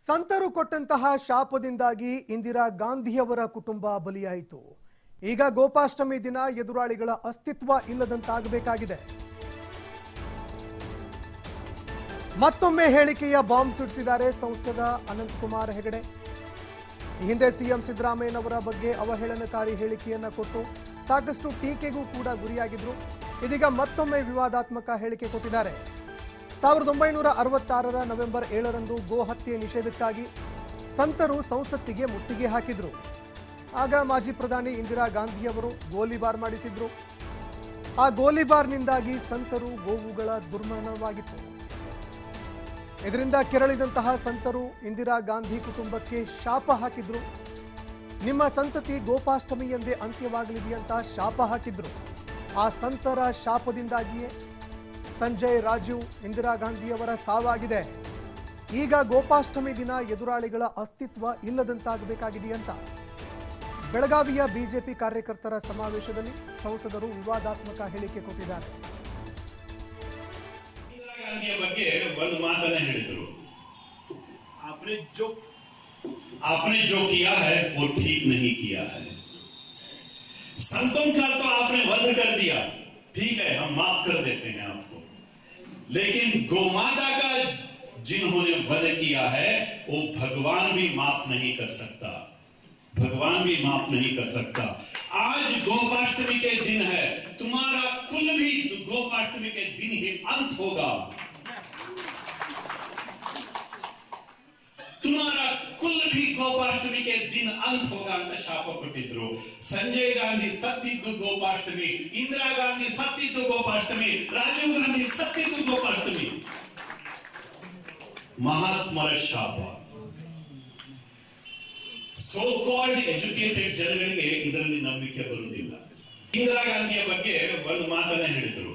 ಸಂತರು ಕೊಟ್ಟಂತಹ ಶಾಪದಿಂದಾಗಿ ಇಂದಿರಾ ಗಾಂಧಿಯವರ ಕುಟುಂಬ ಬಲಿಯಾಯಿತು. ಈಗ ಗೋಪಾಷ್ಟಮಿ ದಿನ ಎದುರಾಳಿಗಳ ಅಸ್ತಿತ್ವ ಇಲ್ಲದಂತಾಗಬೇಕಾಗಿದೆ. ಮತ್ತೊಮ್ಮೆ ಹೇಳಿಕೆಯ ಬಾಂಬ್ ಸಿಡಿಸಿದ್ದಾರೆ ಸಂಸದ ಅನಂತಕುಮಾರ್ ಹೆಗಡೆ. ಈ ಹಿಂದೆ ಸಿಎಂ ಸಿದ್ದರಾಮಯ್ಯನವರ ಬಗ್ಗೆ ಅವಹೇಳನಕಾರಿ ಹೇಳಿಕೆಯನ್ನ ಕೊಟ್ಟು ಸಾಕಷ್ಟು ಟೀಕೆಗೂ ಕೂಡ ಗುರಿಯಾಗಿದ್ರು. ಇದೀಗ ಮತ್ತೊಮ್ಮೆ ವಿವಾದಾತ್ಮಕ ಹೇಳಿಕೆ ಕೊಟ್ಟಿದ್ದಾರೆ. 1966ರ ನವೆಂಬರ್ 7ರಂದು ಗೋ ಹತ್ಯೆ ನಿಷೇಧಕ್ಕಾಗಿ ಸಂತರು ಸಂಸತ್ತಿಗೆ ಮುತ್ತಿಗೆ ಹಾಕಿದ್ರು. ಆಗ ಮಾಜಿ ಪ್ರಧಾನಿ ಇಂದಿರಾ ಗಾಂಧಿಯವರು ಗೋಲಿಬಾರ್ ಮಾಡಿಸಿದ್ರು. ಆ ಗೋಲಿಬಾರ್ನಿಂದಾಗಿ ಸಂತರು ಗೋವುಗಳ ದುರ್ಮರಣವಾಗಿತ್ತು. ಇದರಿಂದ ಕೆರಳಿದಂತಹ ಸಂತರು ಇಂದಿರಾ ಗಾಂಧಿ ಕುಟುಂಬಕ್ಕೆ ಶಾಪ ಹಾಕಿದ್ರು. ನಿಮ್ಮ ಸಂತತಿ ಗೋಪಾಷ್ಟಮಿ ಎಂದೇ ಅಂತ್ಯವಾಗಲಿದೆ ಅಂತ ಶಾಪ ಹಾಕಿದ್ರು. ಆ ಸಂತರ ಶಾಪದಿಂದಾಗಿಯೇ ಸಂಜಯ್ ರಾಜೀವ್ ಇಂದಿರಾ ಗಾಂಧಿಯವರ ಸಾವಾಗಿದೆ. ಈಗ ಗೋಪಾಷ್ಟಮಿ ದಿನ ಎದುರಾಳಿಗಳ ಅಸ್ತಿತ್ವ ಇಲ್ಲದಂತಾಗಬೇಕಾಗಿದೆಯಂತ ಬೆಳಗಾವಿಯ ಬಿಜೆಪಿ ಕಾರ್ಯಕರ್ತರ ಸಮಾವೇಶದಲ್ಲಿ ಸಂಸದರು ವಿವಾದಾತ್ಮಕ ಹೇಳಿಕೆ ಕೊಟ್ಟಿದ್ದಾರೆ. इंदिरा गांधी ಬಗ್ಗೆ ಒಂದು ಮಾತನ್ನ ಹೇಳಿದ್ರು. आपने जो किया है वो ठीक नहीं किया है. संतों का तो आपने वध कर दिया, ठीक है, हम माफ कर देते हैं आपको, लेकिन गोमाता का जिन्होंने वध किया है वो भगवान भी माफ नहीं कर सकता. भगवान भी माफ नहीं कर सकता. आज गोपाष्टमी के दिन है, तुम्हारा कुल भी गोपाष्टमी के दिन ही अंत होगा. तुम्हारा कुल भी गोपाष्टमी के दिन अंत होगा ಅಂತ ಶಾಪ ಕೊಟ್ಟಿದ್ರು. ಸಂಜಯ್ ಗಾಂಧಿ ಸತ್ತಿದ್ದು ಗೋಪಾಷ್ಟಮಿ, ಇಂದಿರಾ ಗಾಂಧಿ ಸತ್ತಿದ್ದು ಗೋಪಾಷ್ಟಮಿ, ರಾಜೀವ್ ಗಾಂಧಿ ಸತ್ತಿದ್ದು ಗೋಪಾಷ್ಟಮಿ. ಮಹಾತ್ಮರ ಶಾಪ. ಸೋ ಕಾಲ್ಡ್ ಎಜುಕೇಟೆಡ್ ಜನರಿಗೆ ಇದರಲ್ಲಿ ನಂಬಿಕೆ ಬರುವುದಿಲ್ಲ. ಇಂದಿರಾ ಗಾಂಧಿಯ ಬಗ್ಗೆ ಒಂದು ಮಾತನ್ನ ಹೇಳಿದ್ರು.